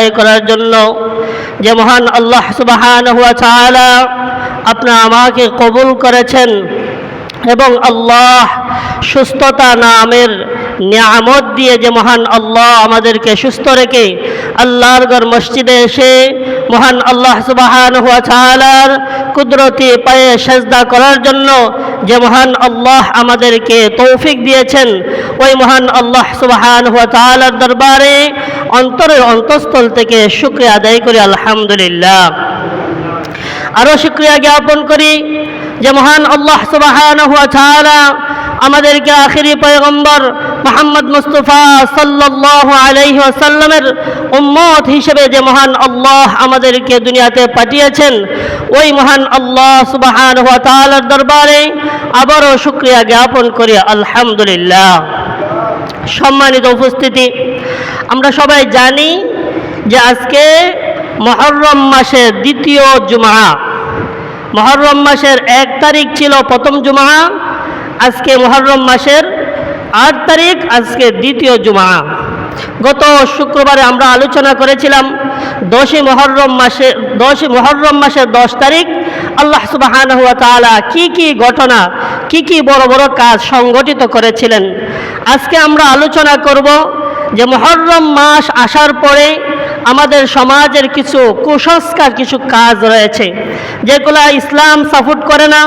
আদায় করার জন্য। যে মহান আল্লাহ সুবহানাহু ওয়া তাআলা আপনি আমাকে কবুল করেছেন এবং আল্লাহ সুস্থতা নামের নিয়ামত দিয়ে যে মহান আল্লাহ আমাদেরকে সুস্থ রেখে আল্লাহর ঘর মসজিদে এসে মহান আল্লাহ সুবহানাহু ওয়া তাআলার কুদরতি পায়ে সেজদা করার জন্য যে মহান আল্লাহ আমাদেরকে তৌফিক দিয়েছেন, ওই মহান আল্লাহ সুবহানাহু ওয়া তাআলার দরবারে অন্তরের অন্তঃস্থল থেকে শুকরিয়া আদায় করি আলহামদুলিল্লাহ। আরও শুকরিয়া জ্ঞাপন করি যে মহান আল্লাহ সুবহানাহু ওয়া তাআলা আমাদেরকে আখিরি পয়গম্বর মুহাম্মদ মুস্তাফা সাল্লাল্লাহু আলাইহি ওয়াসাল্লামের উম্মত হিসেবে যে মহান আল্লাহ আমাদেরকে দুনিয়াতে পাঠিয়েছেন, ওই মহান আল্লাহ সুবহানাহু ওয়া তাআলার দরবারে আবারও শুকরিয়া জ্ঞাপন করি আলহামদুলিল্লাহ। সম্মানিত উপস্থিতি, আমরা সবাই জানি যে আজকে মুহররম মাসের দ্বিতীয় জুমআ। মুহররম মাসের 1 তারিখ ছিল প্রথম জুমআ, আজকে মুহররম মাসের 8 তারিখ, আজকে দ্বিতীয় জুমআ। গত শুক্রবারে আমরা আলোচনা করেছিলাম 10ই মুহররম মাসের 10 তারিখ আল্লাহ সুবহানাহু ওয়া তাআলা কি ঘটনা, কি বড় বড় কাজ সংগঠিত করেছিলেন। আজকে আমরা আলোচনা করব যে মুহররম মাস আসার পরে আমাদের সমাজের কিছু কুসংস্কার, কিছু কাজ রয়েছে যেগুলো ইসলাম সাপোর্ট করে না,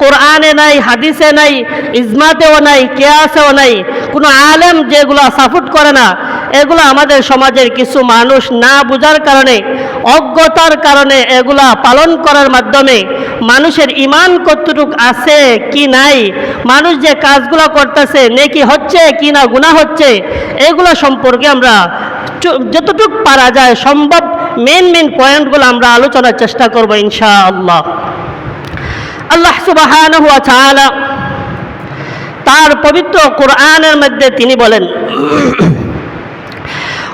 কোরআনে নাই, হাদিসে নাই, ইজমাতেও নাই, কিয়াসেও নাই, কোনো আলেম যেগুলো সাপোর্ট করে না, এগুলো আমাদের সমাজের কিছু মানুষ না বোঝার কারণে, অজ্ঞতার কারণে এগুলা পালন করার মাধ্যমে মানুষের ঈমান কতটুকু আছে কি নাই, মানুষ যে কাজগুলো করতেছে নেকি হচ্ছে কি না গুনাহ হচ্ছে, এগুলো সম্পর্কে আমরা যতটুকু পারা যায় সম্ভব মেন পয়েন্টগুলো আমরা আলোচনার চেষ্টা করব ইনশাআল্লাহ। আল্লাহ সুবহানাহু ওয়া তাআলা তার পবিত্র কোরআনের মধ্যে তিনি বলেন,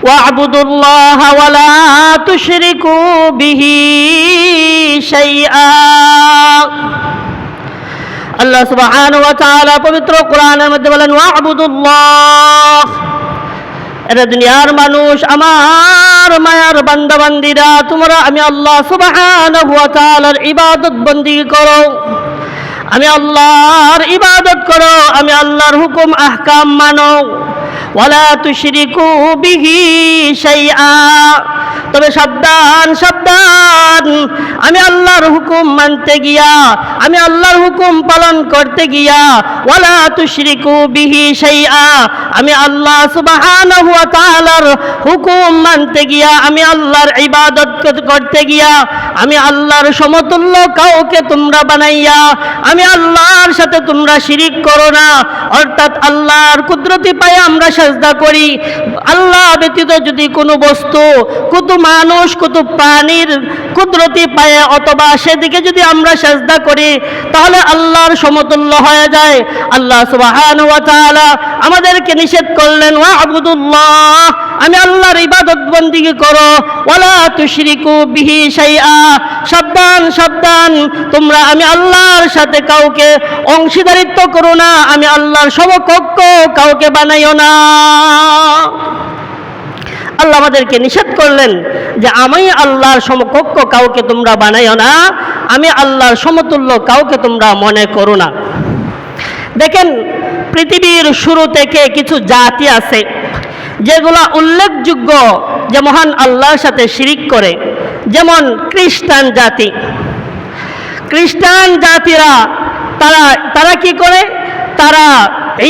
ওয়া'বুদুল্লাহা ওয়া লা তুশরিকু বিহি শাইআ। আল্লাহ সুবহানাহু ওয়া তাআলা পবিত্র কোরআনের মধ্যে বলেন, ওয়া'বুদুল্লাহ, এরা দুনিয়ার মানুষ, আমার মায়ার বান্দা বান্দিরা, তোমরা আমি আল্লাহ সুবহানাহু ওয়া তাআলার ইবাদত বন্দেগী করো, আমি আল্লাহর ইবাদত করো, আমি আল্লাহর হুকুম আহকাম মানো। ওয়ালা তুশরিকু বিহি শাইআ, তবে সাবধান সাবধান, আমি আল্লাহর হুকুম মানতে গিয়া, আমি আল্লাহর হুকুম পালন করতে গিয়া, ওয়ালা তুশরিকু বিহি শাইআ, আমি আল্লাহ সুবহানাহু ওয়া তাআলার হুকুম মানতে গিয়া, আমি আল্লাহর ইবাদত করতে গিয়া, আমি আল্লাহর সমতুল্য কাউকে তোমরা বানাইয়া আমি আল্লাহর সাথে তোমরা শিরিক করো না। অর্থাৎ আল্লাহর কুদরতি পায়ে আমরা সেজদা করি, আল্লাহ ব্যতীত যদি কোনো বস্তু, কত মানুষ, কত প্রাণীর কুদরতি পায়ে অথবা সেদিকে যদি আমরা সেজদা করি, তাহলে আল্লাহর সমতুল্য হয়ে যায়। আল্লাহ সুবহানাহু ওয়া তাআলা আমাদেরকে নিষেধ করলেন, ওয়া'বুদুল্লাহ, আমি আল্লাহর ইবাদত বন্দেগী করো, ওয়ালা তুশরিকু বিহি শাইআ, সাবধান সাবধান, তোমরা আমি আল্লাহর সাথে কাউকে অংশীদারিত্ব করো না, আমি আল্লাহর সমকক্ষ কাউকে বানাইও না। আল্লাহ আমাদেরকে নিষেধ করলেন যে আমি আল্লাহর সমকক্ষ কাউকে তোমরা বানাইও না, আমি আল্লাহর সমতুল্য কাউকে তোমরা মনে করো না। দেখেন, পৃথিবীর শুরু থেকে কিছু জাতি আছে যেগুলো উল্লেখযোগ্য যে মহান আল্লাহর সাথে শিরিক করে, যেমন খ্রিস্টান জাতি। খ্রিস্টান জাতিরা তারা কি করে? তারা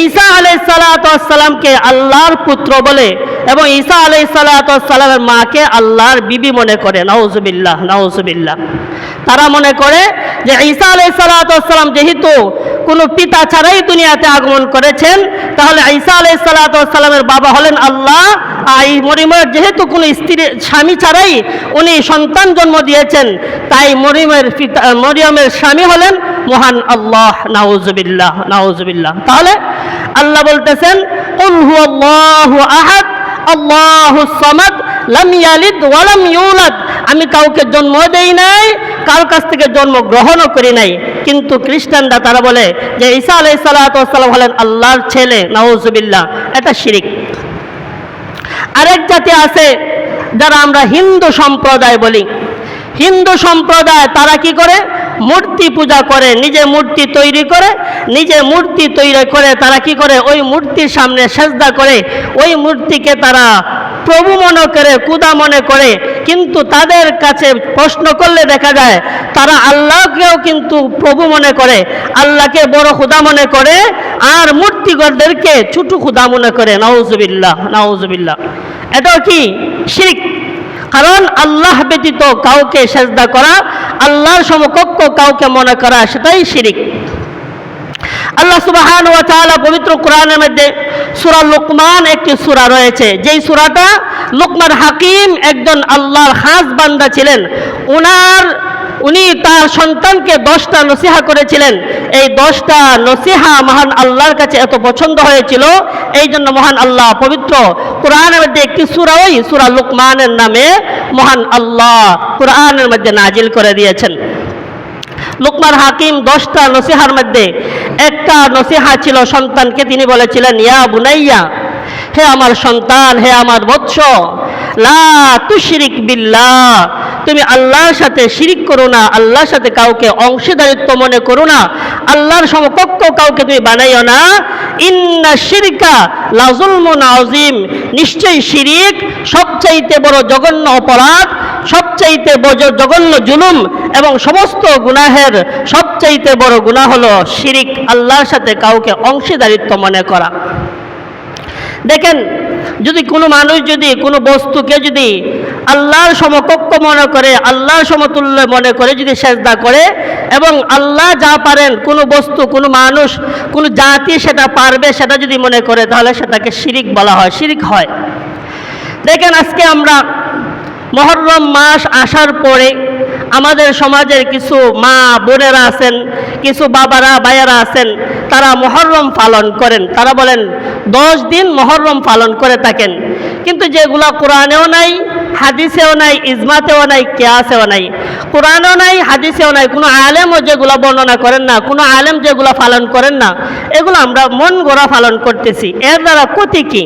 ঈসা আলাইহিস সালাতু ওয়াস সালামকে আল্লাহর পুত্র বলে এবং ঈসা আলাইহিস সালাতু ওয়াস সালামের মাকে আল্লাহর বিবি মনে করে। নাউজুবিল্লাহ নাউজুবিল্লাহ। তারা মনে করে যে ঈসা আলাইহিস সালাতু ওয়াস সালাম যেহেতু কোনো পিতা ছাড়াই দুনিয়াতে আগমন করেছেন, তাহলে ঈসা আলাইহিস সালাতু ওয়াস সালামের বাবা হলেন আল্লাহ, আর মরিয়মের যেহেতু কোনো স্বামী ছাড়াই উনি সন্তান জন্ম দিয়েছেন, তাই মরিয়মের স্বামী হলেন মহান আল্লাহ। নাউজুবিল্লাহ নাউজুবিল্লাহ। তাহলে আল্লাহ বলতেছেন, কুল হুয়াল্লাহু আহাদ আল্লাহুস সামাদ লাম ইয়ালিদ ওয়া লাম ইউলাদ, আমি কাউকে জন্ম দেই নাই, কারো কাছ থেকে জন্ম গ্রহণও করি নাই। কিন্তু খ্রিস্টানরা তারা বলে যে ঈসা আলাইহিস সালাতু ওয়াস সালাম হলেন আল্লাহর ছেলে। নাউজুবিল্লাহ। এটা শিরিক। আরেক জাতি আছে যারা আমরা হিন্দু সম্প্রদায় বলি, হিন্দু সম্প্রদায় তারা কি করে? মূর্তি পূজা করে, নিজে মূর্তি তৈরি করে, নিজে মূর্তি তৈরি করে তারা কি করে? ওই মূর্তির সামনে সেজদা করে, ওই মূর্তিকে তারা প্রভু মনে করে, খোদা মনে করে। কিন্তু তাদের কাছে প্রশ্ন করলে দেখা যায় তারা আল্লাহকেও কিন্তু প্রভু মনে করে, আল্লাহকে বড় খোদা মনে করে, আর মূর্তিগরদেরকে ছোট খোদা মনে করে। নাউজুবিল্লাহ, নাউজুবিল্লাহ। এটাও কি? শিরক। কারণ আল্লাহ ব্যতীত কাউকে সেজদা করা, আল্লাহর সমকক্ষ কাউকে মনে করা, সেটাই শিরক। আল্লাহ সুবহানাহু ওয়া তাআলা পবিত্র কোরআনের মধ্যে সূরা লুকমান একটি সূরা রয়েছে, যেই সূরাটা লুকমান হাকিম একজন আল্লাহর খাস বান্দা ছিলেন। উনি তার সন্তানকে 10টা নসিহা করেছিলেন। এই 10টা নসিহা মহান আল্লাহর কাছে এত পছন্দ হয়েছিল, এই জন্য মহান আল্লাহ পবিত্র কোরআনের মধ্যে একটি সূরা, ওই সূরা লুকমানের নামে মহান আল্লাহ কোরআনের মধ্যে নাজিল করে দিয়েছেন। লুকমান হাকিম 10টা নসিহার মধ্যে একটা নসিহা ছিল সন্তানকে, তিনি বলেছিলেন, ইয়া বুনাইয়া, হে আমার সন্তান, হে আমার বৎস, লা তুশরিক বিল্লাহ, তুমি আল্লাহর সাথে শিরিক করো না, আল্লাহর সাথে কাউকে অংশীদারিত্ব মনে করো না, আল্লাহর সমকক্ষ কাউকে তুমি বানাইও না। ইন্না শিরকা লা যুলমুন আযীম, নিশ্চয়ই শিরিক সবচাইতে বড় জঘন্য অপরাধ, সবচাইতে বড় জঘন্য জুলুম, এবং সমস্ত গুনাহের সবচাইতে বড় গুনাহ হলো শিরিক, আল্লাহর সাথে কাউকে অংশীদারিত্ব মনে করা। দেখেন, যদি কোনো মানুষ যদি কোনো বস্তুকে যদি আল্লাহর সমকক্ষ মনে করে, আল্লাহর সমতুল্য মনে করে যদি সেজদা করে, এবং আল্লাহ যা পারেন কোনো বস্তু, কোনো মানুষ, কোনো জাতি সেটা পারবে সেটা যদি মনে করে, তাহলে সেটাকে শিরিক বলা হয়, শিরিক হয়। দেখেন, আজকে আমরা মুহররম মাস আসার পরে আমাদের সমাজের কিছু মা বোনেরা আছেন, কিছু বাবারা ভাইয়েরা আছেন, তারা মুহররম পালন করেন। তারা বলেন 10 দিন মুহররম পালন করে থাকেন, কিন্তু যেগুলো কোরআনেও নাই, হাদিসেও নাই, ইজমাতেও নাই, কিয়াসেও নাই, কোরআনেও নাই, হাদিসেও নাই, কোনো আলেমও যেগুলো বর্ণনা করেন না, কোনো আলেম যেগুলো পালন করেন না, এগুলো আমরা মন গড়া পালন করতেছি। এর দ্বারা ক্ষতি কি?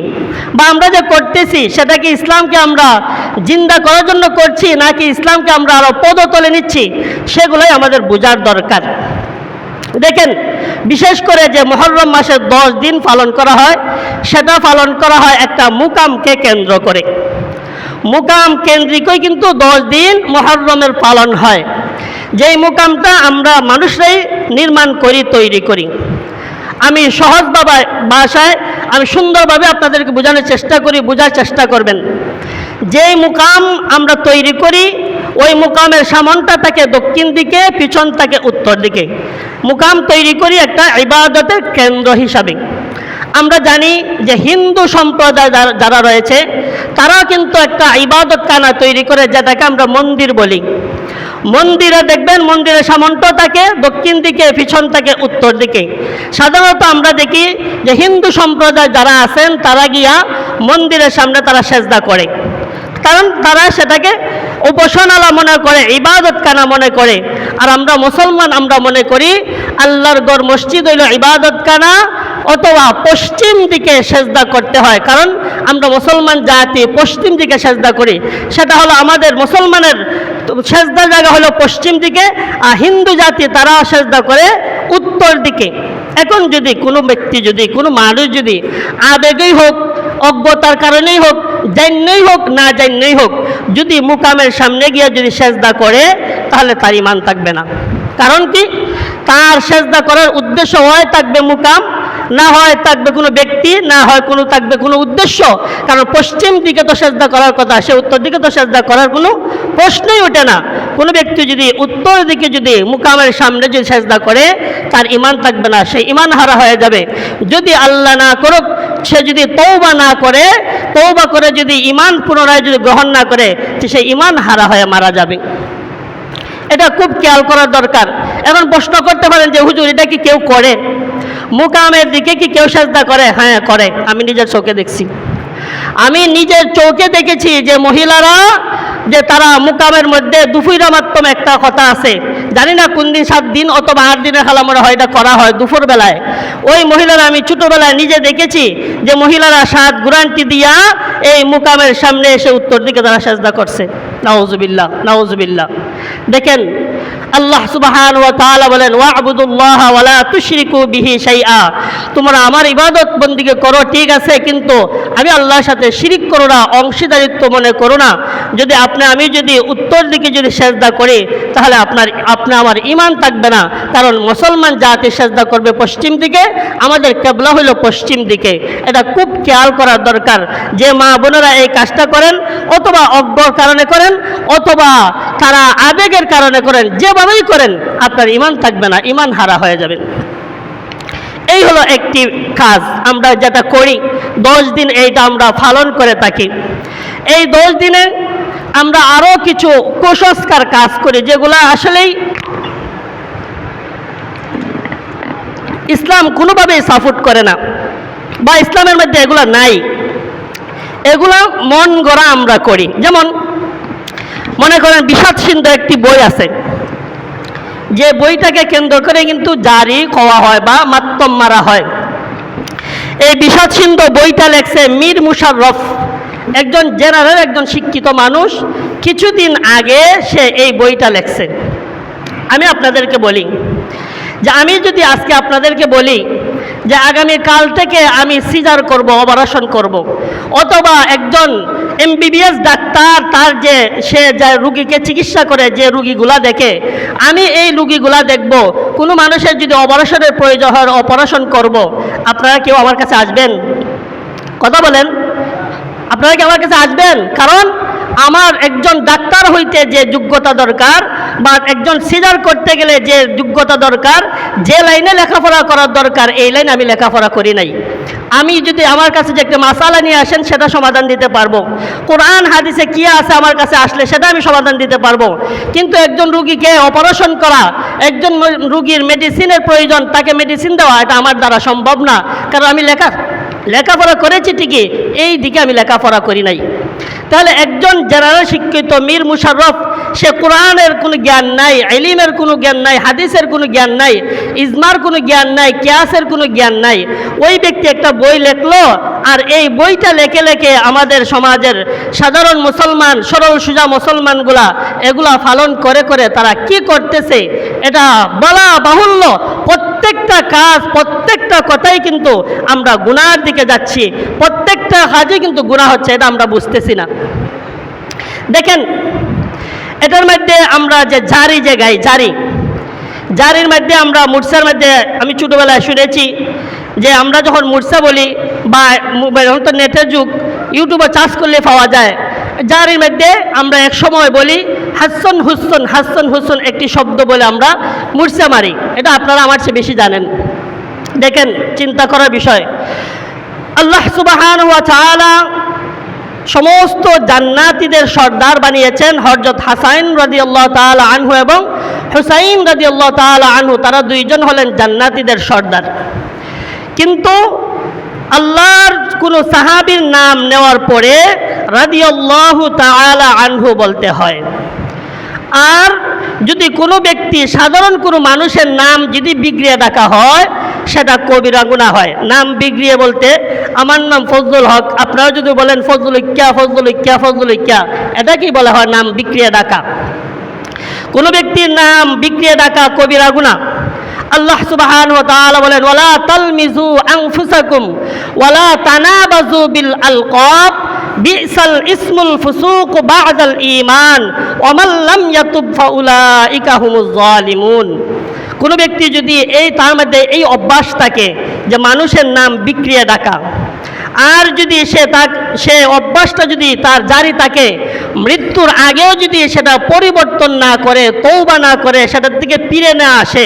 বা আমরা যে করতেছি সেটা কি ইসলামকে আমরা জিন্দা করার জন্য করছি, নাকি ইসলামকে আমরা আরো পদতলে নিচ্ছি? সেগুলোই আমাদের বোঝার দরকার। দেখেন, বিশেষ করে যে মুহররম মাসের 10 দিন পালন করা হয়, সেটা পালন করা হয় একটা মুকামকে কেন্দ্র করে। মুকাম কেন্দ্রিকই কিন্তু 10 দিন মুহররমের পালন হয়। যেই মুকামটা আমরা মানুষরাই নির্মাণ করি, তৈরি করি। আমি সহজ ভাষায় আমি সুন্দরভাবে আপনাদেরকে বোঝানোর চেষ্টা করি, বোঝার চেষ্টা করবেন। যেই মুকাম আমরা তৈরি করি, ওই মুকামের সামনটা থাকে দক্ষিণ দিকে, পিছন থাকে উত্তর দিকে। মুকাম তৈরি করি একটা ইবাদতের কেন্দ্র হিসাবে। আমরা জানি যে হিন্দু সম্প্রদায় যারা রয়েছে, তারা কিন্তু একটা ইবাদতখানা তৈরি করে, যেটাকে আমরা মন্দির বলি। মন্দিরে দেখবেন, মন্দিরের সামনটা থাকে দক্ষিণ দিকে, পিছন থাকে উত্তর দিকে। সাধারণত আমরা দেখি যে হিন্দু সম্প্রদায় যারা আছেন, তারা গিয়া মন্দিরের সামনে তারা সেজদা করে, কারণ তারা সেটাকে উপাসনালয় মনে করে, ইবাদতখানা মনে করে। আর আমরা মুসলমান, আমরা মনে করি আল্লাহর ঘর মসজিদ হইল ইবাদতখানা, অথবা পশ্চিম দিকে সেজদা করতে হয়, কারণ আমরা মুসলমান জাতি পশ্চিম দিকে সেজদা করি। সেটা হলো আমাদের মুসলমানের সেজদা জায়গা হলো পশ্চিম দিকে, আর হিন্দু জাতি তারা সেজদা করে উত্তর দিকে। এখন যদি কোনো ব্যক্তি, যদি কোনো মানুষ যদি আবেগেই হোক, অজ্ঞতার কারণেই হোক, জান্যই হোক, না জান্যই হোক, যদি মুকামের সামনে গিয়ে যদি সেজদা করে, তাহলে তার ঈমান থাকবে না। কারণ কি? তার সেজদা করার উদ্দেশ্য হয় থাকবে মুকাম, না হয় থাকবে কোনো ব্যক্তি, না হয় কোনো থাকবে কোনো উদ্দেশ্য। কারণ পশ্চিম দিকে তো সেজদা করার কথা, সে উত্তর দিকে তো সেজদা করার কোনো প্রশ্নই ওঠে না। কোনো ব্যক্তি যদি উত্তর দিকে যদি মুকামের সামনে যদি সেজদা করে, তার ঈমান থাকবে না, সে ঈমান হারা হয়ে যাবে। যদি আল্লাহ না করুক, সে যদি তওবা না করে, তওবা করে যদি ঈমান পুনরায় যদি গ্রহণ না করে, সে ঈমান হারা হয়ে মারা যাবে। এটা খুব খেয়াল করার দরকার। এখন প্রশ্ন করতে পারেন যে হুজুর, এটা কি কেউ করে? মুকামের দিকে কি কেউ সেজদা করে? হ্যাঁ, করে। আমি নিজের চোখে দেখছি, আমি নিজের চোখে দেখেছি যে মহিলারা যে তারা মুকামের মধ্যে দুপুরের মাধ্যমে একটা কথা আছে, জানি না কোন দিন 7 দিন অথবা 8 দিনের খালা মনে হয় এটা করা হয় দুপুর বেলায়। ওই মহিলারা আমি ছোটোবেলায় নিজে দেখেছি যে মহিলারা 7 গুরান্টি দিয়া এই মুকামের সামনে এসে উত্তর দিকে তারা সেজদা করছে। নাউজুবিল্লাহ, নাউজুবিল্লাহ। দেখেন আল্লাহ সুবহানাহু ওয়া তাআলা বলেন, ওয়া'বুদুল্লাহ ওয়া লা তুশরিকু বিহি শাইআ, তোমরা আমার ইবাদত বন্দিকে করো ঠিক আছে, কিন্তু আমি আল্লাহর সাথে শিরিক করো না, অংশীদারিত্ব মনে করো না। যদি আমি যদি উত্তর দিকে যদি সেজদা করি তাহলে আপনি আমার ঈমান থাকবে না, কারণ মুসলমান জাতি সেজদা করবে পশ্চিম দিকে, আমাদের কিবলা হলো পশ্চিম দিকে। এটা খুব খেয়াল করার দরকার। যে মা বোনেরা এই কাজটা করেন, অথবা অজ্ঞর কারণে করেন, অথবা তারা আবেগের কারণে করেন, যেভাবেই করেন আপনার ঈমান থাকবে না, ঈমান হারা হয়ে যাবেন। এই হলো একটি কাজ আমরা যেটা করি, 10 দিন এইটা আমরা পালন করে থাকি। এই 10 দিনে আমরা আরও কিছু কুসংস্কার কাজ করি, যেগুলো আসলেই ইসলাম কোনোভাবেই সাপোর্ট করে না, বা ইসলামের মধ্যে এগুলো নাই। এগুলো মন গড়া আমরা করি। যেমন মনে করেন বিষাদ সিন্ধু একটি বই আছে, যে বইটাকে কেন্দ্র করে কিন্তু জারি কওয়া হয় বা মাতম মারা হয়। এই বিষাদ সিন্ধু বইটা লেখছে মীর মুশাররফ, একজন জেনারেল, একজন শিক্ষিত মানুষ। কিছুদিন আগে সে এই বইটা লেখছে। আমি আপনাদেরকে বলি যে আমি যদি আজকে আপনাদেরকে বলি যে আগামী কাল থেকে আমি সিজার করব, অপারেশন করব, অথবা একজন MBBS ডাক্তার সে যে রুগীকে চিকিৎসা করে, যে রুগীগুলা দেখে, আমি এই রুগীগুলা দেখব, কোনো মানুষের যদি অপারেশনের প্রয়োজন হয় অপারেশন করব, আপনারা কেউ আমার কাছে আসবেন? কথা বলেন, আপনারা কি আমার কাছে আসবেন? কারণ আমার একজন ডাক্তার হইতে যে যোগ্যতা দরকার, বা একজন সিজার করতে গেলে যে যোগ্যতা দরকার, যে লাইনে লেখাপড়া করার দরকার, এই লাইনে আমি লেখাপড়া করি নাই। আমি যদি আমার কাছে যে একটা মাসালা নিয়ে আসেন সেটা সমাধান দিতে পারবো, কোরআন হাদিসে কি আছে আমার কাছে আসলে সেটা আমি সমাধান দিতে পারবো। কিন্তু একজন রুগীকে অপারেশন করা, একজন রুগীর মেডিসিনের প্রয়োজন, তাকে মেডিসিন দেওয়া, এটা আমার দ্বারা সম্ভব না। কারণ আমি লেখাপড়া করেছি ঠিকই, এই দিকে আমি লেখাপড়া করি নাই। তাহলে একজন জেনারেল শিক্ষিত মীর মুশাররফ, সে কোরআনের কোনো জ্ঞান নাই, ইলমের কোনো জ্ঞান নাই, হাদিসের কোনো জ্ঞান নাই, ইজমার কোনো জ্ঞান নাই, কিয়াসের কোনো জ্ঞান নাই। ওই ব্যক্তি একটা বই লেখলো, আর এই বইটা লেখে লেখে আমাদের সমাজের সাধারণ মুসলমান, সরল সোজা মুসলমানগুলা এগুলা পালন করে করে তারা কি করতেছে এটা বলা বাহুল্য। প্রত্যেকটা কাজ, প্রত্যেকটা কথাই কিন্তু আমরা গুনার দিকে যাচ্ছি, প্রত্যেকটা কাজে কিন্তু গুনাহ হচ্ছে, এটা আমরা বুঝতেছি না। দেখেন এটার মধ্যে আমরা যে জারি যে গাই, জারির মধ্যে আমরা মুরসার মধ্যে আমি ছোটোবেলায় শুনেছি যে আমরা যখন মুরসা বলি, বা এখন তো নেটের যুগ, ইউটিউবে চার্জ করলে পাওয়া যায়, জারির মধ্যে আমরা এক সময় বলি হাসন হুসন, হাসন হুসন একটি শব্দ বলে আমরা মুরসা মারি। এটা আপনারা আমার চেয়ে বেশি জানেন। দেখেন চিন্তা করার বিষয়, আল্লাহ সুবহানাহু ওয়া তাআলা সমস্ত জান্নাতীদের সর্দার বানিয়েছেন হযরত হাসান রাদিয়াল্লাহু তাআলা আনহু এবং হুসাইন রাদিয়াল্লাহু তাআলা আনহু, তারা দুইজন হলেন জান্নাতীদের সর্দার। কিন্তু আল্লাহর কোনো সাহাবীর নাম নেওয়ার পরে রাদিয়াল্লাহু তাআলা আনহু বলতে হয়। আর যদি কোনো ব্যক্তি, সাধারণ কোনো মানুষের নাম যদি বিগড়িয়ে ডাকা হয় সেটা কবিরা গুনাহ হয়। নাম বিগড়িয়ে বলতে, আমার নাম ফজলুল হক, আপনারা যদি বলেন ফজলুল ইক্কা, ফজলুল ইক্কা, ফজলুল ইক্কা, এটা কি বলা হয়? নাম বিগড়িয়ে ডাকা। কোনো ব্যক্তির নাম বিগড়িয়ে ডাকা কবিরা গুনাহ। আল্লাহ সুবহানাহু ওয়া তাআলা বলেন, ওয়ালা তালমিজু আনফুসাকুম ওয়ালা তানাবাজু বিল আলকাব বিসাল ইসমুল ফুসুক বা'দাল ঈমান ওয়া মান লাম ইয়াতুব ফাউলাইকা হুমুজ জালিমুন। কোনো ব্যক্তি যদি তার মধ্যে এই অভ্যাস থাকে যে মানুষের নাম বিগড়িয়ে ডাকা, আর যদি সে অভ্যাসটা যদি তার জারি থাকে, মৃত্যুর আগেও যদি সেটা পরিবর্তন না করে, তওবা না করে, সেটার দিকে ফিরে না আসে,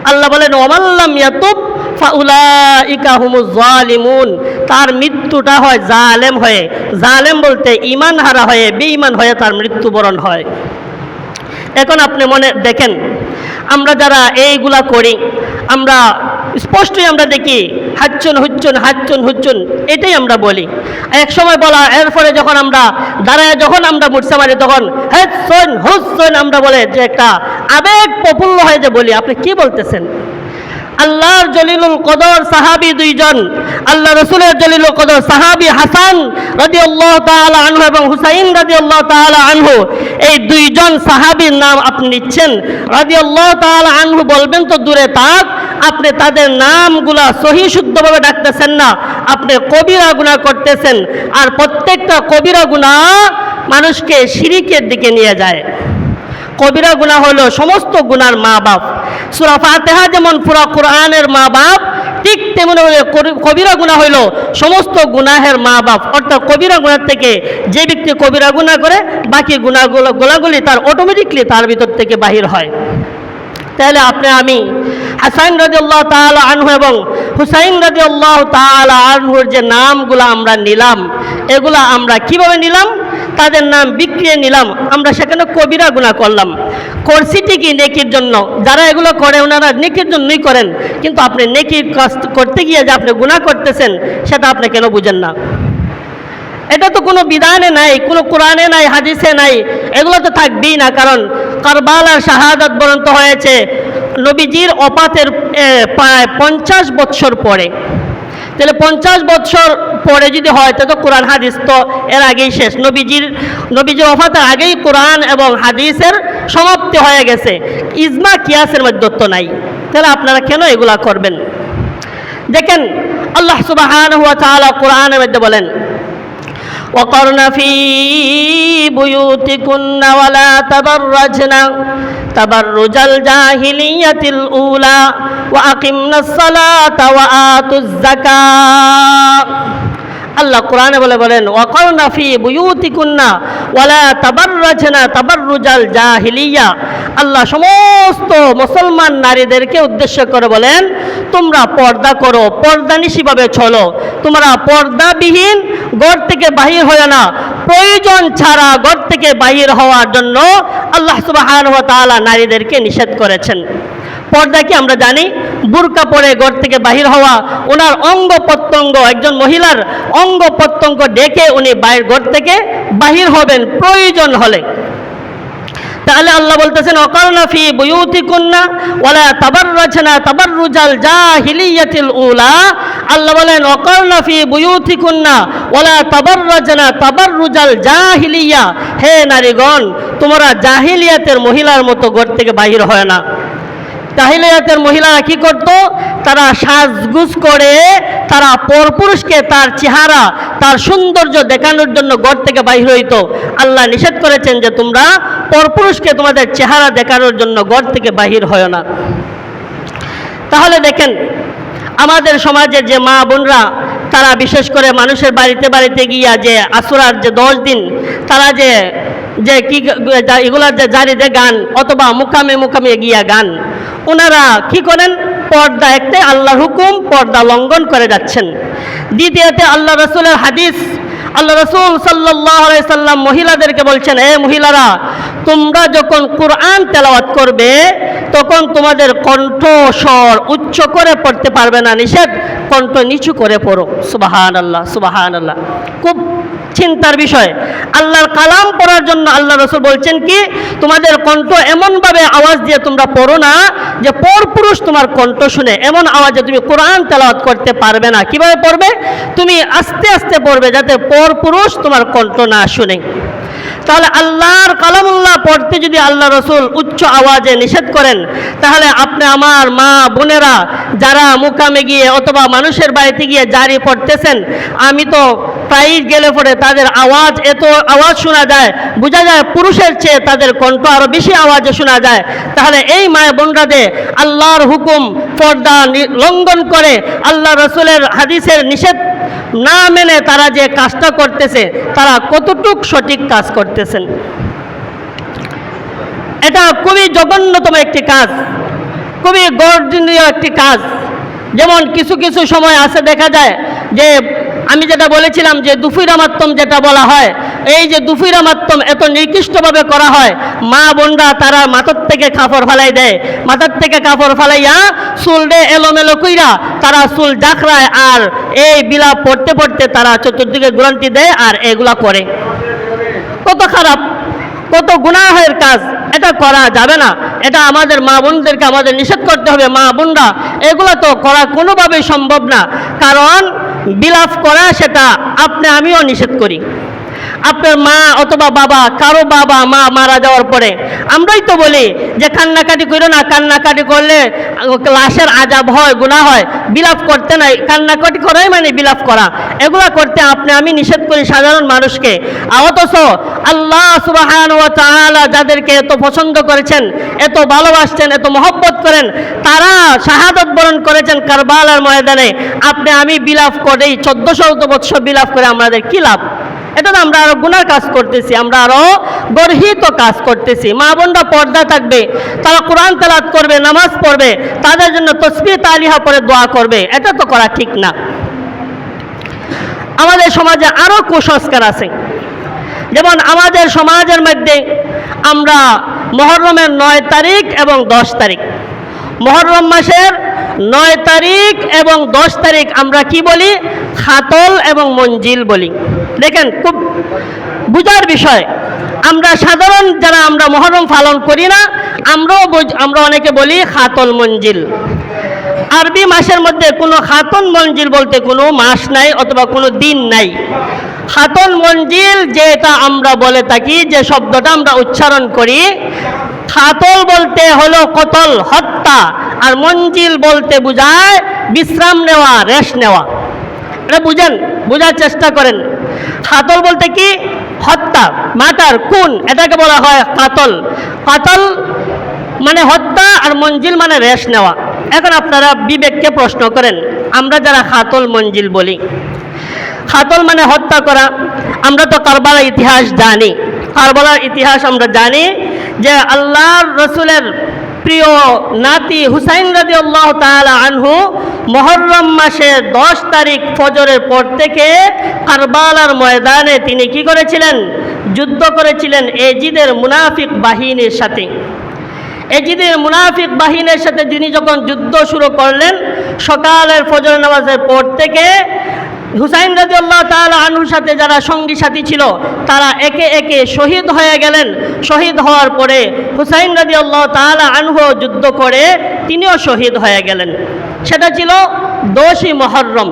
আল্লাহ বলেন ওয়ামাল্লাম ইয়াতুব ফাউলাইকা হুমুজ জালিমুন, তার মৃত্যুটা হয় জালেম হয়ে। জালেম বলতে ঈমান হারা হয়ে, বেঈমান হয়ে তার মৃত্যুবরণ হয়। এখন আপনি মনে দেখেন, আমরা যারা এইগুলা করি, আমরা স্পষ্টই আমরা দেখি হাচ্চুন হুচ্চুন হাচ্চুন হুচ্চুন, এটাই আমরা বলি। এক সময় বলা, এরপরে যখন আমরা দাঁড়ায় যখন আমরা মুর্ছা মারি তখন হেচ্ছন হুচ্ছন আমরা বলে যে একটা আবেগ প্রফুল্ল হয়ে যে বলি। আপনি কি বলতেছেন? আল্লাহর জলিলুল কদর সাহাবী দুইজন, আল্লাহ রসুলের জলিলুল কদর সাহাবী হাসান রাদিয়াল্লাহু তাআলা আনহু এবং হুসাইন রাদিয়াল্লাহু তাআলা আনহু, এই দুইজন সাহাবীর নাম আপনি নিচ্ছেন। রাদিয়াল্লাহু তাআলা আনহু বলবেন তো দূরে থাক, আপনি তাদের নামগুলা সহি শুদ্ধভাবে ডাকতেছেন না, আপনি কবিরা গুনাহ করতেছেন। আর প্রত্যেকটা কবিরা গুনাহ মানুষকে শিরিকের দিকে নিয়ে যায়। কবিরা গুনাহ হলো সমস্ত গুনার মা বাপ। সূরা ফাতিহা যেমন পুরা কোরআনের মা বাপ, ঠিক তেমনি কবিরা গুনাহ হইল সমস্ত গুনাহের মা বাপ। অর্থাৎ কবিরা গুনাহ থেকে যে ব্যক্তি কবিরা গুনাহ করে, বাকি গুনাহগুলি তার অটোমেটিকলি তার ভিতর থেকে বাহির হয়। তাহলে আপনি আমি হাসান রাদিয়াল্লাহু তাআলা আনহু এবং হুসাইন রাদিয়াল্লাহু তাআলা আনহুর যে নামগুলো আমরা নিলাম, এগুলা আমরা কিভাবে নিলাম? তাদের নাম বিক্রিয়ে নিলাম, আমরা সেখানে কবিরা গুনাহ করলাম। করছি ঠিকই নেকির জন্য, যারা এগুলো করে ওনারা নেকির জন্যই করেন, কিন্তু আপনি নেকির কাজ করতে গিয়ে যে আপনি গুনাহ করতেছেন সেটা আপনি কেন বুঝেন না? এটা তো কোনো বিধানে নাই, কোনো কোরআনে নাই, হাদিসে নাই, এগুলো তো থাকবেই না। কারণ কারবালার শাহাদাত বরণ তো হয়েছে নবীজির ওফাতের প্রায় 50 বৎসর পরে। তাহলে 50 বৎসর পরে যদি হয় তাহলে তো কোরআন হাদিস তো এর আগেই শেষ। নবীজির ওফাতের আগেই কোরআন এবং হাদিসের সমাপ্তি হয়ে গেছে, ইজমা কিয়াসের মধ্যে তো নাই। তাহলে আপনারা কেন এগুলা করবেন? দেখেন আল্লাহ সুবহানাহু ওয়া তাআলা কোরআনের মধ্যে বলেন, وقرن في بيوتكن ولا تبرجن تبرج الجاهلية الأولى وأقمنا الصلاة وآتوا الزكاة। আল্লাহ কোরআনে বলেন ওয়াকারনা ফি বুয়ুতিকুন্না ওয়ালা তাবাররাজনা তাবাররুজাল জাহিলিয়া। আল্লাহ সমস্ত মুসলমান নারীদেরকে উদ্দেশ্য করে বলেন, তোমরা পর্দা করো, পর্দানিশীভাবে চলো, তোমরা পর্দাবিহীন ঘর থেকে বাহির হয় না। প্রয়োজন ছাড়া ঘর থেকে বাহির হওয়ার জন্য আল্লাহ সুবহানাহু ওয়া তাআলা নারীদেরকে নিষেধ করেছেন। পর্দা কি আমরা জানি, বুরকা পরে ঘর থেকে বাহির হওয়া, ওনার অঙ্গ প্রত্যঙ্গ, একজন মহিলার অঙ্গ প্রত্যঙ্গ দেখে উনি ঘর থেকে বাহির হবেন প্রয়োজন হলে। তাহলে আল্লাহ বলতেছেন ওয়াকারনা ফি বুয়ুতিকুন্না ওয়ালা তাবাররাজনা তাবাররুজাল জাহিলিয়াতিল উলা। আল্লাহ বলেন ওয়াকারনা ফি বুয়ুতিকুন্না ওয়ালা তাবাররাজনা তাবাররুজাল জাহিলিয়া। হে নারীগণ, তোমরা জাহিলিয়াতের মহিলার মতো ঘর থেকে বাহির হয় না। জাহিলিয়াতের মহিলারা কি করত? তারা সাজগুজ করে তারা পরপুরুষকে তার চেহারা, তার সৌন্দর্য দেখানোর জন্য ঘর থেকে বাহির হইত। আল্লাহ নিষেধ করেছেন যে তোমরা পরপুরুষকে তোমাদের চেহারা দেখানোর জন্য ঘর থেকে বাহির হয় না। তাহলে দেখেন আমাদের সমাজে যে মা বোনরা, তারা বিশেষ করে মানুষের বাড়িতে বাড়িতে গিয়া যে আশুরার যে 10 দিন তারা যে কি এগুলার যে জারিদে গান অথবা মুকামে মুকামে গিয়া গান, ওনারা কি করেন? পর্দা একতে আল্লাহর হুকুম পর্দা লঙ্ঘন করে যাচ্ছেন। দ্বিতীয়তে আল্লাহ রসুলের হাদিস, আল্লাহ রসুল সাল্লাল্লাহু আলাইহি সাল্লাম মহিলাদেরকে বলছেন, হে মহিলারা, তোমরা যখন কোরআন তেলাওয়াত করবে তখন তোমাদের কণ্ঠস্বর উচ্চ করে পড়তে পারবে না, নিষেধ, কণ্ঠ নিচু করে পড়ো। সুবহানাল্লাহ সুবহানাল্লাহ। খুব চিন্তার বিষয়। আল্লাহর কালাম পড়ার জন্য আল্লাহ রসুল বলছেন কি, তোমাদের কণ্ঠ এমনভাবে আওয়াজ দিয়ে তোমরা পড়ো না যে পরপুরুষ তোমার কণ্ঠ শুনে এমন আওয়াজে তুমি কোরআন তেলাওয়াত করতে পারবে না। কিভাবে পড়বে? তুমি আস্তে আস্তে পড়বে যাতে পরপুরুষ তোমার কণ্ঠ না শুনে। তাহলে আল্লাহর কালামুল্লাহ পড়তে যদি আল্লাহ রসুল উচ্চ আওয়াজে নিষেধ করেন, তাহলে আপনি আমার মা বোনেরা যারা মুকামে গিয়ে অথবা মানুষের বাড়িতে গিয়ে জারি পড়তেছেন, আমি তো প্রায়ই গেলে পড়ে তাদের আওয়াজ, এত আওয়াজ শোনা যায়, বোঝা যায় পুরুষের চেয়ে তাদের কণ্ঠ আরও বেশি আওয়াজে শোনা যায়। তাহলে এই মা বোনরাদের আল্লাহর হুকুম পর্দা লঙ্ঘন করে আল্লাহ রসুলের হাদিসের নিষেধ না মেনে তারা যে কাজটা করতেছে, তারা কতটুক সঠিক কাজ করতেছেন? এটা খুবই জঘন্যতম একটি কাজ, খুবই গর্জনীয় একটি কাজ। যেমন কিছু কিছু সময় আছে দেখা যায় যে আমি যেটা বলেছিলাম যে দুফিরামাত্তম যেটা বলা হয়, এই যে দুফিরা মাধ্যম এত নিকৃষ্টভাবে করা হয়, মা বোনরা তারা মাথার থেকে কাপড় ফালাই দেয়, মাথার থেকে কাপড় ফালাইয়া চুল দে এলোমেলো কইরা তারা চুল ডাকরায়, আর এই বিলাপ পড়তে পড়তে তারা চতুর্দিকে গ্রন্থি দেয় আর এগুলা করে। কত খারাপ, কত গুনাহের কাজ, এটা করা যাবে না। এটা আমাদের মা বোনদেরকে আমাদের নিষেধ করতে হবে। মা বোনরা এগুলো তো করা কোনোভাবেই সম্ভব না, কারণ বিলাপ করা সেটা আপনি আমিও নিষেধ করি। আপনার মা অথবা বাবা, কারো বাবা মা মারা যাওয়ার পরে আমরাই তো বলি যে কান্নাকাটি করো না, কান্নাকাটি করলে লাশের আজাব হয়, গুনাহ হয়, বিলাপ করতে নাই। কান্নাকাটি করাই মানে বিলাপ করা, এগুলা করতে আপনি আমি নিষেধ করি সাধারণ মানুষকে। অথচ আল্লাহ সুবহানাহু ওয়া তাআলা যাদেরকে এত পছন্দ করেছেন, এত ভালোবাসছেন, এত মহব্বত করেন, তারা শাহাদাত বরণ করেছেন কারবালার ময়দানে। আপনি আমি বিলাপ করেই 1400 বছর বিলাপ করে আমাদের কি লাভ? এটা তো আমরা আরো গুনার কাজ করতেছি, আমরা আরো গর্হিত কাজ করতেছি। মা বোনরা পর্দা থাকবে, তারা কোরআন তেলাওয়াত করবে, নামাজ পড়বে, তাদের জন্য তাসবিহ তালিহা পড়ে দোয়া করবে, এটা তো করা ঠিক না। আমাদের সমাজে আরো কুসংস্কার আছে, যেমন আমাদের সমাজের মধ্যে আমরা মুহররমের 9 তারিখ এবং 10 তারিখ, মুহররম মাসের 9 তারিখ এবং 10 তারিখ আমরা কি বলি? খাতল এবং মঞ্জিল বলি। দেখেন, খুব বুঝার বিষয়। আমরা সাধারণ যারা আমরা মুহররম পালন করি না, আমরা অনেকে বলি খাতল মঞ্জিল। আরবি মাসের মধ্যে কোনো খাতল মঞ্জিল বলতে কোনো মাস নাই অথবা কোনো দিন নাই। খাতল মঞ্জিল যেটা আমরা বলে থাকি, যে শব্দটা আমরা উচ্চারণ করি, খাতল বলতে হলো কতল, হত্যা, আর মঞ্জিল বলতে বোঝায় বিশ্রাম নেওয়া, রেস্ট নেওয়া। এটা বুঝেন, বোঝার চেষ্টা করেন। খাতল বলতে কি? হত্যা, মাতার খুন, এটাকে বলা হয় কাতল। কাতল মানে হত্যা, আর মঞ্জিল মানে রেস্ট নেওয়া। এখন আপনারা বিবেককে প্রশ্ন করেন, আমরা যারা খাতল মঞ্জিল বলি, খাতল মানে হত্যা করা। আমরা তো কারবালার ইতিহাস জানি, কারবালার ইতিহাস আমরা জানি যে আল্লাহর রসুলের প্রিয় নাতি হুসাইন রাদিয়াল্লাহু তাআলা আনহু মুহররম মাসের 10 তারিখ ফজরের পর থেকে কারবালার ময়দানে তিনি কি করেছিলেন? যুদ্ধ করেছিলেন এজিদের মুনাফিক বাহিনীর সাথে। এজিদের মুনাফিক বাহিনীর সাথে তিনি যখন যুদ্ধ শুরু করলেন, সকালের ফজর নামাজের পর থেকে হুসাইন রাদিয়াল্লাহু তাআলা আনহুর সাথে যারা সঙ্গী সাথী ছিল তারা একে একে শহীদ হয়ে গেলেন। শহীদ হওয়ার পরে হুসাইন রাদিয়াল্লাহু তাআলা আনহু যুদ্ধ করে তিনিও শহীদ হয়ে গেলেন। সেটা ছিল 10ই মুহররম।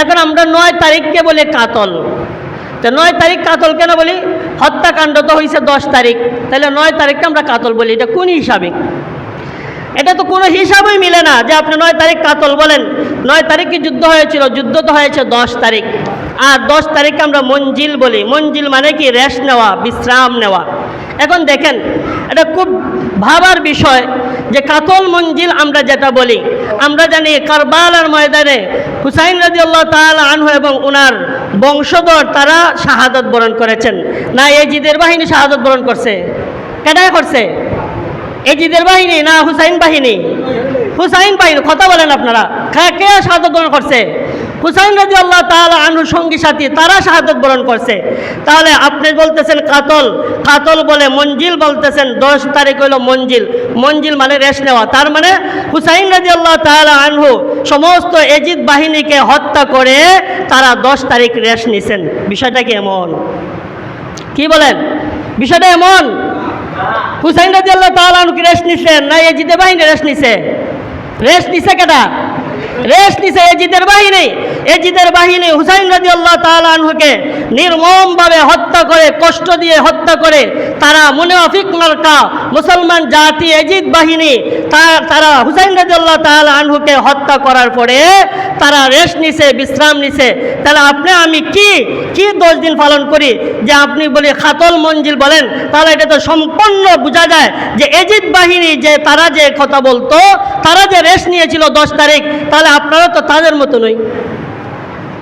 এখন আমরা 9 তারিখকে বলে কাতল। তো 9 তারিখ কাতল কেন বলি? হত্যাকাণ্ড তো হয়েছে 10 তারিখ, তাহলে 9 তারিখকে আমরা কাতল বলি, এটা কোন হিসাবে? এটা তো কোনো হিসাবেই মিলে না যে আপনি 9 তারিখ কাতল বলেন। 9 তারিখে যুদ্ধ হয়েছিল, যুদ্ধ তো হয়েছে 10 তারিখ, আর 10 তারিখকে আমরা মঞ্জিল বলি। মঞ্জিল মানে কি? রেস্ট নেওয়া, বিশ্রাম নেওয়া। এখন দেখেন, এটা খুব ভাবার বিষয় যে কাতল মঞ্জিল আমরা যেটা বলি, আমরা জানি কারবালার ময়দানে হুসাইন রাদিয়াল্লাহু তাআলা আনহু এবং ওনার বংশধর তারা শাহাদাত বরণ করেছেন। না এজিদের বাহিনী শাহাদাত বরণ করছে? কেডা করছে? এজিদের বাহিনী না হুসাইন বাহিনী? হুসাইন বাহিনী। কথা বলেন আপনারা, কে শাহাদাত বরণ করছে? হুসাইন রাদিয়াল্লাহু তাআলা আনহু সঙ্গী সাথী তারা শাহাদাত বরণ করছে। তাহলে আপনি বলতেছেন কাতল, কাতল বলে মঞ্জিল বলতেছেন 10 তারিখ হলো মঞ্জিল। মঞ্জিল মানে রেস্ট নেওয়া। তার মানে হুসাইন রাদিয়াল্লাহু তাআলা আনহু সমস্ত এজিদ বাহিনীকে হত্যা করে তারা 10 তারিখ রেস্ট নিছেন। বিষয়টা কি এমন? কি বলেন? বিষয়টা এমন? হুসাইন রাদিয়াল্লাহু তাআলা আনহু কি রেস্ট নিছেন না এজিদের বাহিনী রেস্ট নিছে? রেস্ট নিছে কেডা? রেস্ট নিছে এজিদের বাহিনী। এজিদের বাহিনী হুসাইন রাদিয়াল্লাহু তাআলা আনহুকে নির্মমভাবে হত্যা করে, কষ্ট দিয়ে হত্যা করে। তারা মুনাফিক মার্কা মুসলমান জাতি এজিদ বাহিনী তারা হুসাইন রাদিয়াল্লাহু তাআলা আনহুকে হত্যা করার পরে তারা রেস্ট নিছে, বিশ্রাম নিছে। তাহলে আপনি আমি কি 10 দিন পালন করি যে আপনি বলি খাতল মঞ্জিল বলেন? তাহলে এটা তো সম্পূর্ণ বোঝা যায় যে এজিদ বাহিনী যে তারা যে কথা বলতো, তারা যে রেস্ট নিয়েছিল 10 তারিখ, তাহলে আপনারা তো তাদের মতো নই।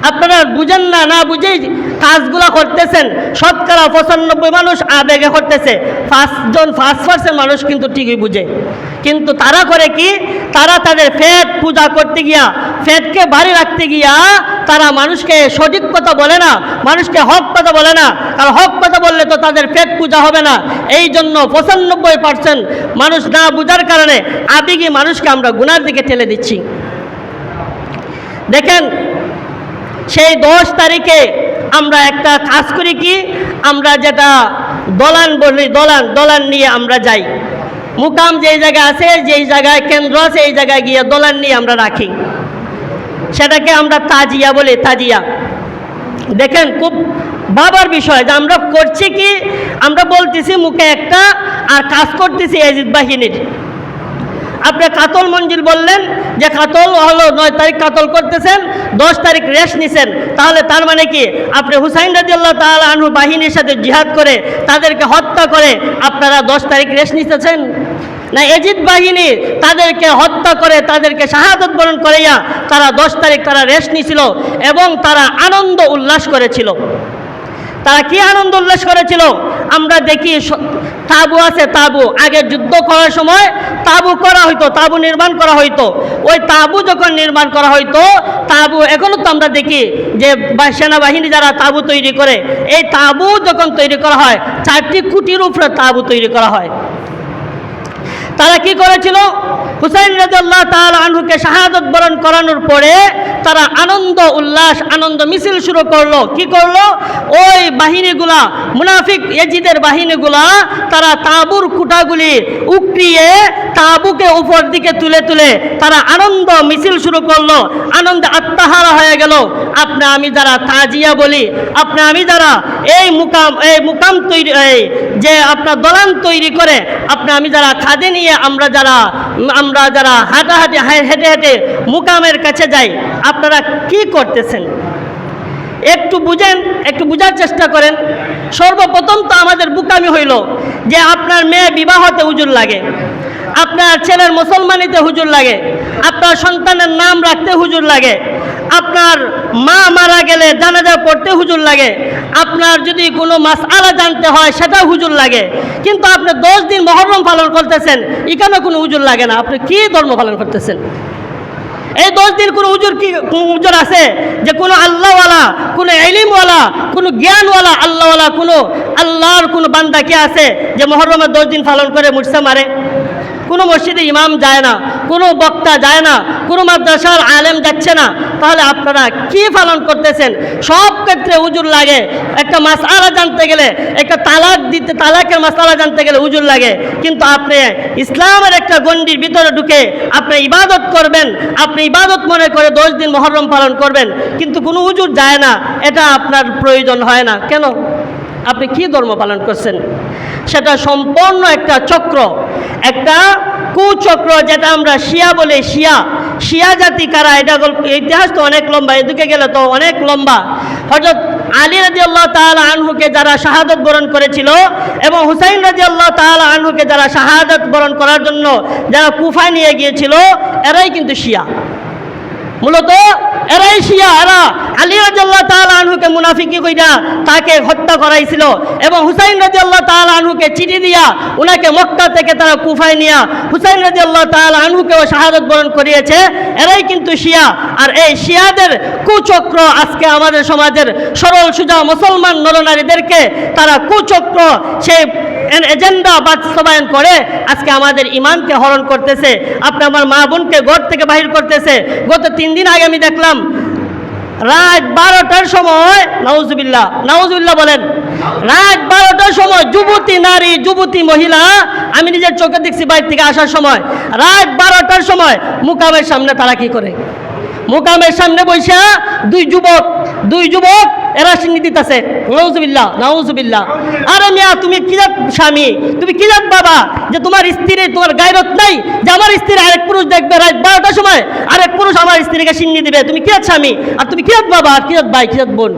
আপনারা বুঝেন না, না বুঝেই কাজগুলা করতেছেন। শতকরা 95 মানুষ আবেগে করতেছে, 5% মানুষ কিন্তু ঠিকই বুঝে। কিন্তু তারা করে কি, তারা তাদের পেট পূজা করতে গিয়া, পেটকে ভারী রাখতে গিয়া তারা মানুষকে সঠিক কথা বলে না, মানুষকে হক কথা বলে না। কারণ হক কথা বললে তো তাদের পেট পূজা হবে না। এই জন্য 95% মানুষ না বুঝার কারণে আবেগে মানুষকে আমরা গুনার দিকে ঠেলে দিচ্ছি। দেখেন, সেই 10 তারিখে আমরা একটা কাজ করি কি, আমরা যেটা দলান বলি, দলান নিয়ে আমরা যাই। মুকাম যেই জায়গায় আছে, যেই জায়গায় কেন্দ্র আছে, এই জায়গায় গিয়ে দলান নিয়ে আমরা রাখি। সেটাকে আমরা তাজিয়া বলি, তাজিয়া। দেখেন, খুব ভাবার বিষয় যে আমরা করছি কি, আমরা বলতেছি মুখে একটা আর কাজ করতেছি এজিদ বাহিনীর। আপনি কাতল মঞ্জিল বললেন যে কাতল হলো 9 তারিখ কাতল করতেছেন, 10 তারিখ রেস্ট নিছেন, তাহলে তার মানে কি আপনি হুসাইন রাদিয়াল্লাহু তাআলা আনহু বাহিনীর সাথে জিহাদ করে তাদেরকে হত্যা করে আপনারা 10 তারিখ রেস্ট নিতেছেন? না, এজিদ বাহিনী তাদেরকে হত্যা করে, তাদেরকে শাহাদাত বরণ করাইয়া তারা 10 তারিখ তারা রেস্ট নিছিল এবং তারা আনন্দ উল্লাস করেছিল। তারা কি আনন্দ উল্লাস করেছিল? আমরা দেখি তাবু আছে, তাবু আগে যুদ্ধ করার সময় তাবু করা হইতো, তাবু নির্মাণ করা হইতো। ওই তাবু যখন নির্মাণ করা হইতো, তাবু এখনো তো আমরা দেখি যে সেনাবাহিনী যারা তাবু তৈরি করে, এই তাবু যখন তৈরি করা হয় 4টি খুঁটির উপরে তাবু তৈরি করা হয়। তারা কি করেছিল? হুসাইন রাদিয়াল্লাহু তাআলা আনহুকে শাহাদাত বরণ করানোর পরে তারা আনন্দ উল্লাস, আনন্দ মিছিল শুরু করলো। কি করলো? ওই বাহিনীগুলা, মুনাফিক এজিদের বাহিনীগুলা, তারা তাঁবুর খুঁটাগুলি উকড়িয়ে তাঁবুকে উপর দিকে তুলে তুলে তারা আনন্দ মিছিল শুরু করলো। আনন্দে আত্মাহারা হয়ে গেল। আপনি আমি যারা তাজিয়া বলি, আপনি আমি যারা এই মুকাম তৈরি, যে আপনার দলান তৈরি করে আপনি আমি যারা খাদে নিয়ে আমরা যারা হেঁটে হেঁটে মুকামের কাছে যাই, আপনারা কি করতেছেন? একটু বুঝেন, একটু বুঝার চেষ্টা করেন। সর্বপ্রথম তো আমাদের বুকামি হইল যে আপনার মেয়ে বিবাহতে হুজুর লাগে, আপনার ছেলের মুসলমানিতে হুজুর লাগে, আপনার সন্তানের নাম রাখতে হুজুর লাগে, আপনার মা মারা গেলে জানাজা পড়তে হুজুর লাগে, আপনার যদি কোনো মাসআলা জানতে হয় সেটা হুজুর লাগে। কিন্তু আপনি 10 দিন মুহররম পালন করতেছেন, এখানে কোনো হুজুর লাগে না। আপনি কি ধর্ম পালন করতেছেন? এই 10 দিন কোনো হুজুর আছে যে কোনো আল্লাহওয়ালা, কোনো ইলমওয়ালা, কোনো জ্ঞানওয়ালা আল্লাহওয়ালা, কোনো আল্লাহর কোনো বান্দা কি আছে যে মুহররমের 10 দিন পালন করে মুর্শা মারে? কোনো মসজিদে ইমাম যায় না, কোনো বক্তা যায় না, কোনো মাদ্রাসার আলেম যাচ্ছে না। তাহলে আপনারা কি পালন করতেছেন? সব ক্ষেত্রে হুজুর লাগে। একটা মাসআলা জানতে গেলে, একটা তালাকের মাসআলা জানতে গেলে হুজুর লাগে। কিন্তু আপনি ইসলামের একটা গণ্ডির ভিতরে ঢুকে আপনি ইবাদত করবেন, আপনি ইবাদত মনে করে 10 দিন মুহররম পালন করবেন, কিন্তু কোনো হুজুর যায় না, এটা আপনার প্রয়োজন হয় না। কেন? আপনি কি ধর্ম পালন করছেন? সেটা সম্পূর্ণ একটা চক্র, একটা কুচক্র, যেটা আমরা শিয়া বলে। শিয়া জাতি কারা? এটা ইতিহাস তো অনেক লম্বা, এদিকে গেলে তো অনেক লম্বা। হযরত আলী রাদিয়াল্লাহু তাআলা আনহুকে যারা শাহাদাত বরণ করেছিল এবং হুসাইন রাদিয়াল্লাহু তাআলা আনহুকে যারা শাহাদাত বরণ করার জন্য যারা কুফায় নিয়ে গিয়েছিল, এরাই কিন্তু শিয়া। মূলত এরাই শিয়া। এরা আলী রাদিয়াল্লাহু তাআলা আনহুকে মুনাফিকি কইরা তাকে হত্যা করাইছিল এবং হুসাইন রাদিয়াল্লাহু তাআলা আনহুকে চিঠি দিয়া উনাকে মক্কা থেকে তারা কুফায় নিয়া হুসাইন রাদিয়াল্লাহু তাআলা আনহুকেও শাহাদাত বরণ করিয়েছে। এরাই কিন্তু শিয়া। আর এই শিয়াদের কুচক্র আজকে আমাদের সমাজের সরল সোজা মুসলমান নরনারীদেরকে তারা কুচক্র সেই এজেন্ডা বাস্তবায়ন করে আজকে আমাদের ইমানকে হরণ করতেছে। আপনি আমার মা বোনকে ঘর থেকে বাহির করতেছে। গত 3 দিন আগে আমি দেখলাম রাত 12টার সময়, নাউজুবিল্লাহ বলেন, রাত 12টার সময় যুবতী নারী, যুবতী মহিলা, আমি নিজের চোখে দেখছি বাইরে থেকে আসার সময়, রাত 12টার সময় মুকামের সামনে তারা কি করে? মুকামের সামনে বসে দুই যুবক এরা সিন্নি দিতেছে। নাউজুবিল্লাহ। আরে মিয়া, তুমি কি জাত স্বামী, তুমি কি জাত বাবা যে তোমার স্ত্রী, তোমার গায়রত নাই যে আমার স্ত্রী আরেক পুরুষ দেখবে রাত 12টার সময়, আরেক পুরুষ আমার স্ত্রীকে সিন্নি দিবে? তুমি কি জাত স্বামী, আর তুমি কি জাত বাবা, আর কি জাত ভাই, কি জাত বোন?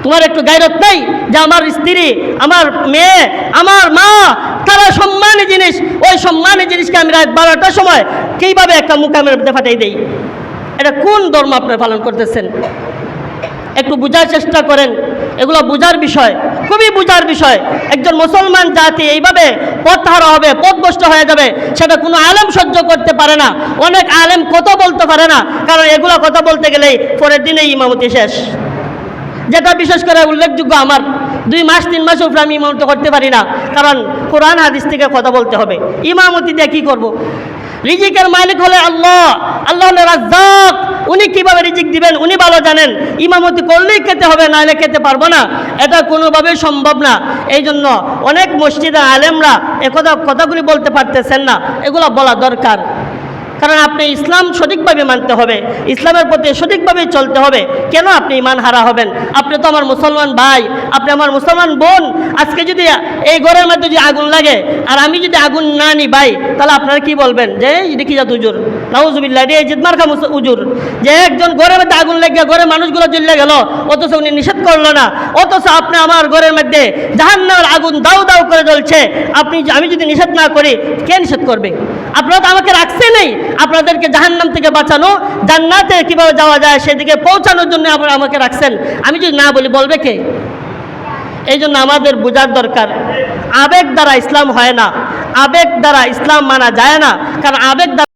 তোমার একটু গায়রত নাই যে আমার স্ত্রী, আমার মেয়ে, আমার মা, তারা সম্মানী জিনিস, ওই সম্মানী জিনিসকে আমি রাত 12টার সময় কিভাবে একটা মুকামের মধ্যে ফাটাই দেই? এটা কোন ধর্ম আপনারা পালন করতেছেন? একটু বোঝার চেষ্টা করেন, এগুলো বোঝার বিষয়, খুবই বোঝার বিষয়। একজন মুসলমান জাতি এইভাবে পথহারা হবে, পথভ্রষ্ট হয়ে যাবে, সেটা কোনো আলেম সহ্য করতে পারে না। অনেক আলেম কথা বলতে পারে না, কারণ এগুলো কথা বলতে গেলেই পরের দিনেই ইমামতি শেষ। যেটা বিশেষ করে উল্লেখযোগ্য, আমার 2 মাস 3 মাস উপরে আমি ইমামতি করতে পারি না, কারণ কোরআন হাদিস থেকে কথা বলতে হবে। ইমামতি দিয়ে কী করব? রিজিকের মালিক হলে আল্লাহ, আল্লাহ হলে রাজ্জাক, উনি কীভাবে রিজিক দিবেন উনি ভালো জানেন। ইমামতি করলেই খেতে হবে, নাহলে খেতে পারবো না, এটা কোনোভাবেই সম্ভব না। এই জন্য অনেক মসজিদের আলেমরা কথাগুলি বলতে পারতেছেন না, এগুলো বলা দরকার। কারণ আপনি ইসলাম সঠিকভাবে মানতে হবে, ইসলামের প্রতি সঠিকভাবে চলতে হবে। কেন আপনি ইমান হারা হবেন? আপনি তো আমার মুসলমান ভাই, আপনি আমার মুসলমান বোন। আজকে যদি এই ঘরের মধ্যে যদি আগুন লাগে আর আমি যদি আগুন না নিই ভাই, তাহলে আপনারা কি বলবেন? যে দেখি যা উজুর, নাউজুবিল্লাহ, রে জিদমার খা উজুর, যে একজন ঘরের মধ্যে আগুন লেগে ঘরের মানুষগুলো জ্বলে গেল, অথচ উনি নিষেধ করলো না, অথচ আপনি আমার ঘরের মধ্যে জাহান্নামের আগুন দাউ দাউ করে জ্বলছে। আমি যদি নিষেধ না করি, কে নিষেধ করবে? আপনারা তো আমাকে রাখছেনই, আপনাদেরকে জাহান্নাম থেকে বাঁচানো, জান্নাতে কিভাবে যাওয়া যায় সেদিকে পৌঁছানোর জন্য আপনারা আমাকে রাখছেন। আমি যদি না বলি, বলবে কে? এই জন্য আমাদের বোঝার দরকার, আবেগ দ্বারা ইসলাম হয় না, আবেগ দ্বারা ইসলাম মানা যায় না। কারণ আবেগ দ্বারা